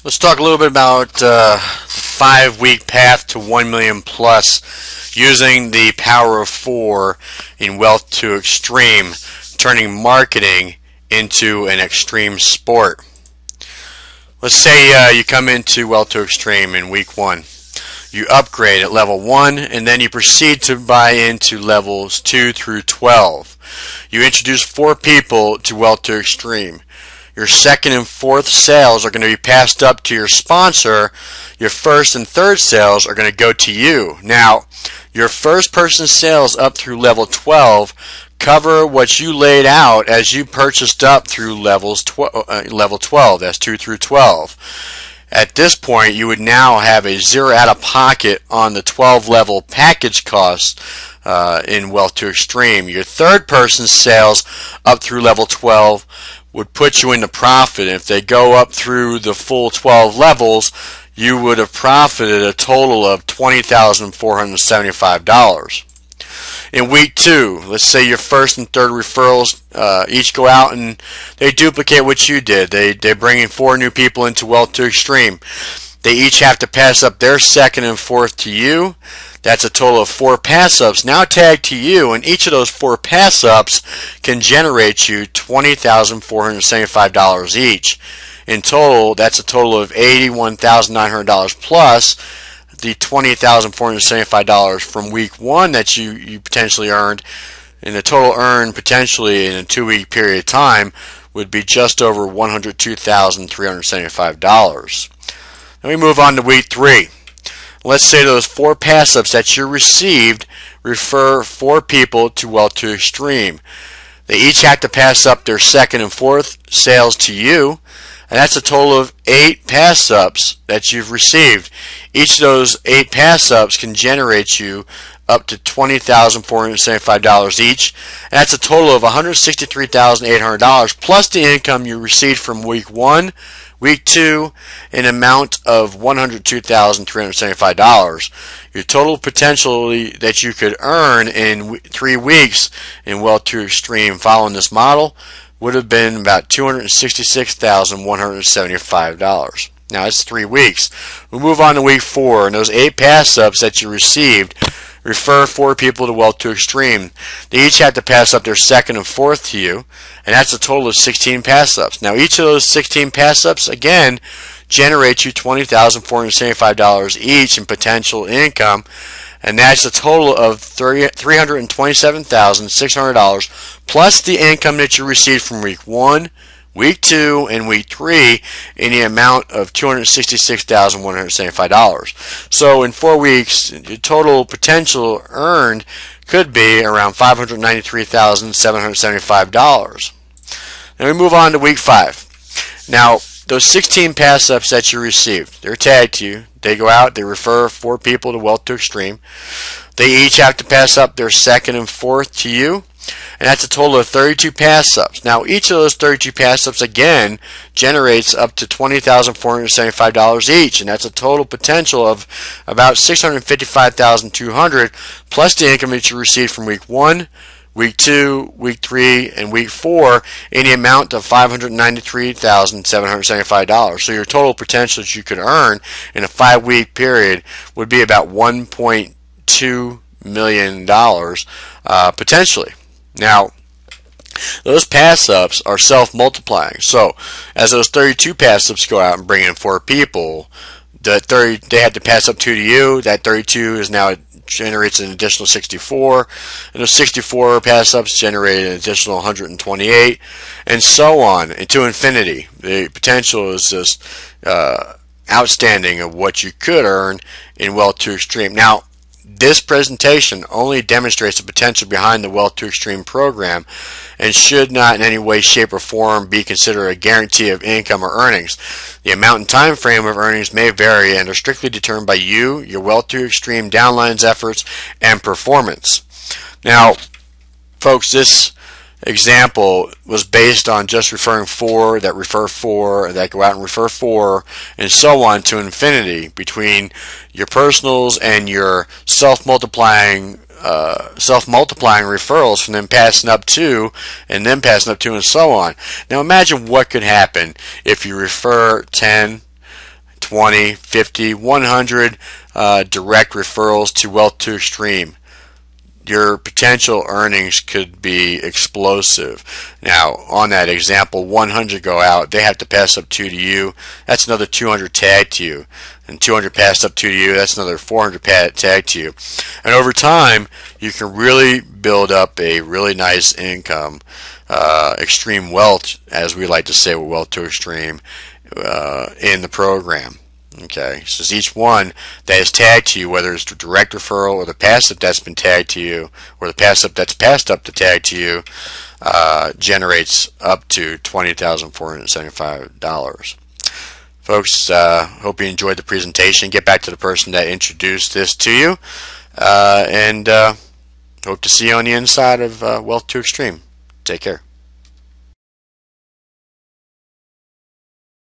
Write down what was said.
Let's talk a little bit about the 5-week path to 1 million plus using the power of 4 in Wealth2Extreme, turning marketing into an extreme sport. Let's say you come into Wealth2Extreme in week 1. You upgrade at level 1 and then you proceed to buy into levels 2 through 12. You introduce 4 people to Wealth2Extreme. Your second and fourth sales are going to be passed up to your sponsor. Your first and third sales are going to go to you. Now, your first person sales up through level 12 cover what you laid out as you purchased up through level 12. That's 2 through 12. At this point, you would now have a zero out of pocket on the 12 level package cost in Wealth2Extreme. Your third person sales up through level 12 would put you into profit. If they go up through the full 12 levels, you would have profited a total of $20,475. In week 2, let's say your first and third referrals each go out and they duplicate what you did. They bring in 4 new people into Wealth2Extreme. They each have to pass up their second and fourth to you. That's a total of 4 pass-ups now tagged to you, and each of those 4 pass-ups can generate you $20,475 each. In total, that's a total of $81,900 plus the $20,475 from week 1 that you potentially earned, and the total earned potentially in a 2-week period of time would be just over $102,375. Then we move on to week 3. Let's say those 4 pass-ups that you received refer 4 people to Wealth2Extreme. They each have to pass up their second and fourth sales to you, and that's a total of 8 pass-ups that you've received. Each of those 8 pass-ups can generate you up to $20,475 each, and that's a total of $163,800 plus the income you received from week 1, week 2, an amount of $102,375. Your total potential that you could earn in 3 weeks in Wealth2Extreme following this model would have been about $266,175. Now that's 3 weeks. We'll move on to week 4, and those 8 pass-ups that you received refer 4 people to Wealth2Extreme. They each have to pass up their second and fourth to you, and that's a total of 16 pass-ups. Now each of those 16 pass-ups again generates you $20,475 each in potential income, and that's a total of $327,600 plus the income that you received from week 1, week 2, and week 3 in the amount of $266,175. So in 4 weeks, your total potential earned could be around $593,775. Then we move on to week 5. Now, those 16 pass-ups that you received, they're tagged to you. They go out, they refer 4 people to Wealth2Extreme. They each have to pass up their second and fourth to you, and that's a total of 32 pass-ups. Now each of those 32 pass-ups again generates up to $20,475 each, and that's a total potential of about $655,200 plus the income that you received from week 1, week 2, week 3, and week 4 in the amount of $593,775. So your total potential that you could earn in a 5-week period would be about $1.2 million potentially. Now, those pass-ups are self-multiplying. So, as those 32 pass-ups go out and bring in 4 people, they had to pass up 2 to you. That 32 is now generates an additional 64, and those 64 pass-ups generate an additional 128, and so on, and to infinity. The potential is just outstanding of what you could earn in Wealth2Extreme. Now, this presentation only demonstrates the potential behind the Wealth2Extreme program and should not in any way, shape, or form be considered a guarantee of income or earnings. The amount and time frame of earnings may vary and are strictly determined by you, your Wealth2Extreme downline's efforts, and performance. Now, folks, this example was based on just referring 4 that refer 4 that go out and refer 4 and so on to infinity between your personals and your self-multiplying referrals from them passing up 2 and then passing up 2 and so on. Now imagine what could happen if you refer 10, 20, 50, 100 direct referrals to Wealth2Extreme, your potential earnings could be explosive. Now, on that example, 100 go out, they have to pass up 2 to you, that's another 200 tagged to you, and 200 passed up 2 to you, that's another 400 tagged to you. And over time, you can really build up a really nice income, extreme wealth, as we like to say with Wealth2Extreme, in the program. Okay, so each one that is tagged to you, whether it's the direct referral or the passive that's been tagged to you, or the passive that's passed up the tag to you, generates up to $20,475. Folks, hope you enjoyed the presentation. Get back to the person that introduced this to you, and hope to see you on the inside of Wealth2Extreme. Take care.